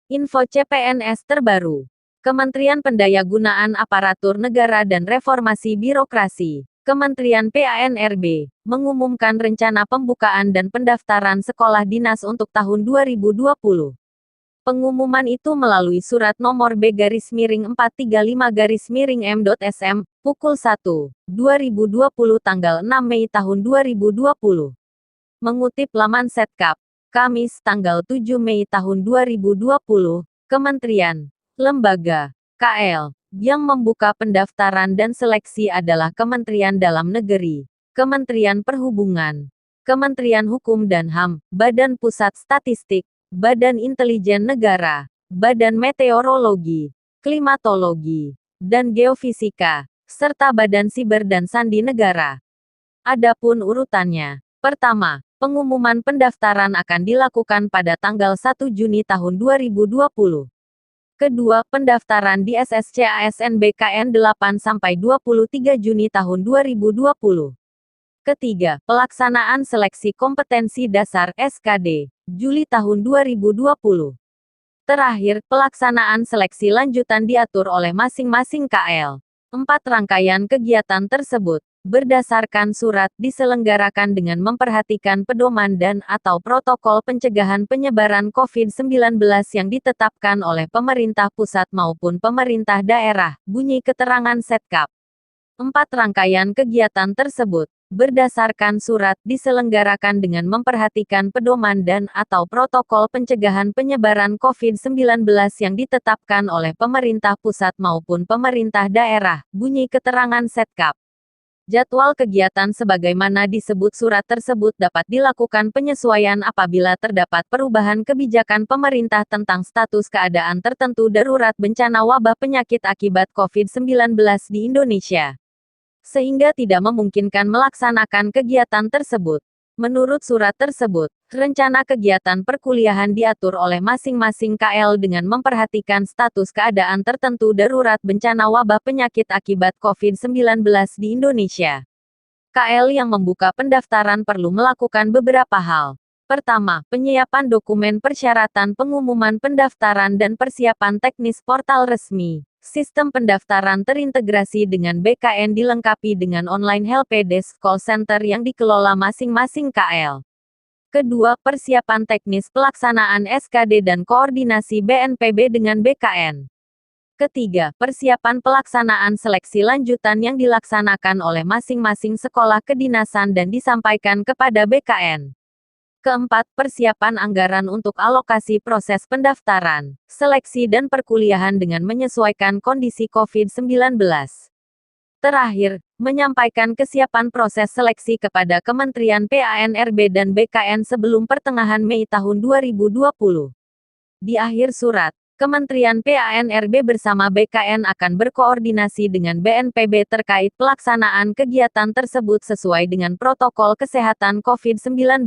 Info CPNS terbaru. Kementerian Pendayagunaan Aparatur Negara dan Reformasi Birokrasi, Kementerian PANRB, mengumumkan rencana pembukaan dan pendaftaran sekolah dinas untuk tahun 2020. Pengumuman itu melalui surat nomor B-435-M.SM, pukul 1.2020 tanggal 6 Mei tahun 2020. Mengutip laman Setkap, Kamis tanggal 7 Mei tahun 2020, Kementerian, Lembaga, KL, yang membuka pendaftaran dan seleksi adalah Kementerian Dalam Negeri, Kementerian Perhubungan, Kementerian Hukum dan HAM, Badan Pusat Statistik, Badan Intelijen Negara, Badan Meteorologi, Klimatologi, dan Geofisika, serta Badan Siber dan Sandi Negara. Adapun urutannya, pertama, pengumuman pendaftaran akan dilakukan pada tanggal 1 Juni tahun 2020. Kedua, pendaftaran di SSCASNBKN 8 sampai 23 Juni tahun 2020. Ketiga, pelaksanaan seleksi kompetensi dasar (SKD) Juli tahun 2020. Terakhir, pelaksanaan seleksi lanjutan diatur oleh masing-masing KL. 4 rangkaian kegiatan tersebut, berdasarkan surat, diselenggarakan dengan memperhatikan pedoman dan/atau protokol pencegahan penyebaran COVID-19 yang ditetapkan oleh pemerintah pusat maupun pemerintah daerah, bunyi keterangan Setkap. 4 rangkaian kegiatan tersebut, berdasarkan surat, diselenggarakan dengan memperhatikan pedoman dan/atau protokol pencegahan penyebaran COVID-19 yang ditetapkan oleh pemerintah pusat maupun pemerintah daerah, bunyi keterangan Setkap. Jadwal kegiatan sebagaimana disebut surat tersebut dapat dilakukan penyesuaian apabila terdapat perubahan kebijakan pemerintah tentang status keadaan tertentu darurat bencana wabah penyakit akibat COVID-19 di Indonesia, sehingga tidak memungkinkan melaksanakan kegiatan tersebut. Menurut surat tersebut, rencana kegiatan perkuliahan diatur oleh masing-masing KL dengan memperhatikan status keadaan tertentu darurat bencana wabah penyakit akibat COVID-19 di Indonesia. KL yang membuka pendaftaran perlu melakukan beberapa hal. Pertama, penyiapan dokumen persyaratan pengumuman pendaftaran dan persiapan teknis portal resmi. Sistem pendaftaran terintegrasi dengan BKN dilengkapi dengan online helpdesk call center yang dikelola masing-masing KL. Kedua, persiapan teknis pelaksanaan SKD dan koordinasi BNPB dengan BKN. Ketiga, persiapan pelaksanaan seleksi lanjutan yang dilaksanakan oleh masing-masing sekolah kedinasan dan disampaikan kepada BKN. Keempat, persiapan anggaran untuk alokasi proses pendaftaran, seleksi dan perkuliahan dengan menyesuaikan kondisi COVID-19. Terakhir, menyampaikan kesiapan proses seleksi kepada Kementerian PANRB dan BKN sebelum pertengahan Mei tahun 2020. Di akhir surat, Kementerian PANRB bersama BKN akan berkoordinasi dengan BNPB terkait pelaksanaan kegiatan tersebut sesuai dengan protokol kesehatan COVID-19.